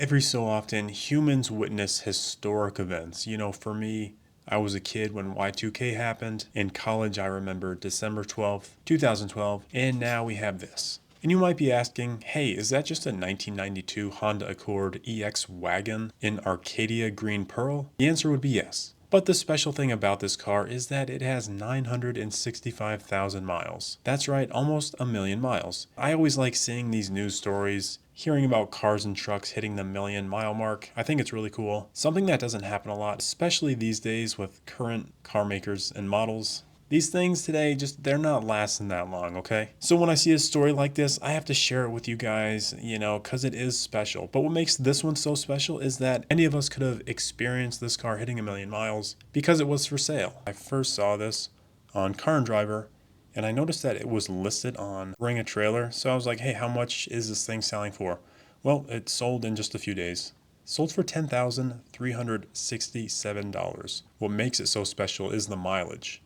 Every so often, humans witness historic events. For me, I was a kid when Y2K happened. In college, I remember December 12th, 2012, and now we have this. And you might be asking, hey, is that just a 1992 Honda Accord EX wagon in Arcadia Green Pearl? The answer would be yes. But the special thing about this car is that it has 965,000 miles. That's right, almost a million miles. I always like seeing these news stories, hearing about cars and trucks hitting the million-mile mark. I think it's really cool. Something that doesn't happen a lot, especially these days with current car makers and models. These things today, they're not lasting that long, okay? So when I see a story like this, I have to share it with you guys, because it is special. But what makes this one so special is that any of us could have experienced this car hitting a million miles because it was for sale. I first saw this on Car and Driver, and I noticed that it was listed on Bring a Trailer. So I was like, hey, how much is this thing selling for? Well, it sold in just a few days. Sold for $10,367. What makes it so special is the mileage.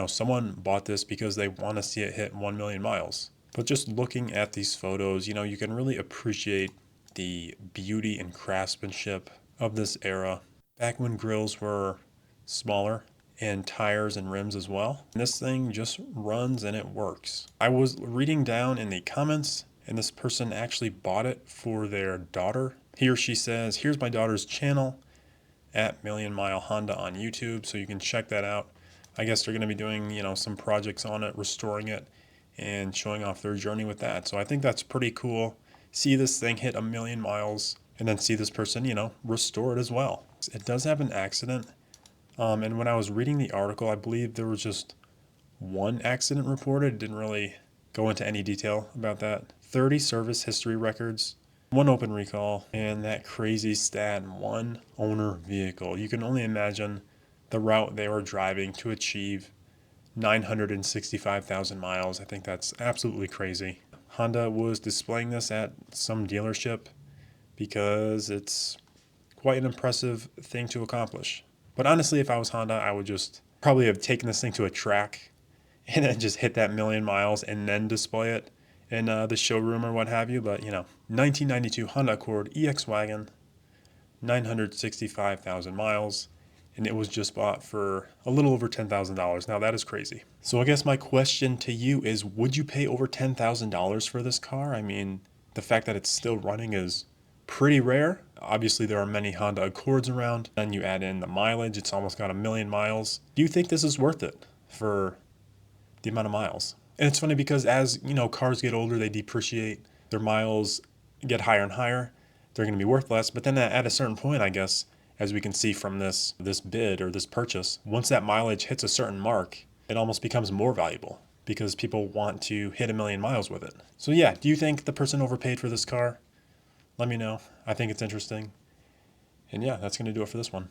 Someone bought this because they want to see it hit 1 million miles. But just looking at these photos, you can really appreciate the beauty and craftsmanship of this era. Back when grills were smaller and tires and rims as well. And this thing just runs and it works. I was reading down in the comments, and this person actually bought it for their daughter. He or she says, here's my daughter's channel at Million Mile Honda on YouTube, so you can check that out. I guess they're going to be doing, some projects on it, restoring it, and showing off their journey with that. So I think that's pretty cool. See this thing hit a million miles, and then see this person, restore it as well. It does have an accident. And when I was reading the article, I believe there was just one accident reported. It didn't really go into any detail about that. 30 service history records, one open recall, and that crazy stat, one owner vehicle. You can only imagine the route they were driving to achieve 965,000 miles. I think that's absolutely crazy. Honda was displaying this at some dealership because it's quite an impressive thing to accomplish. But honestly, if I was Honda, I would just probably have taken this thing to a track and then just hit that million miles and then display it in the showroom or what have you. But 1992 Honda Accord EX wagon, 965,000 miles, and it was just bought for a little over $10,000. Now that is crazy. So I guess my question to you is, would you pay over $10,000 for this car? I mean, the fact that it's still running is pretty rare. Obviously, there are many Honda Accords around. Then you add in the mileage, it's almost got a million miles. Do you think this is worth it for the amount of miles? And it's funny because as cars get older, they depreciate. Their miles get higher and higher. They're going to be worth less. But then at a certain point, I guess, as we can see from this bid or this purchase, once that mileage hits a certain mark, it almost becomes more valuable because people want to hit a million miles with it. So yeah, do you think the person overpaid for this car? Let me know. I think it's interesting. And yeah, that's going to do it for this one.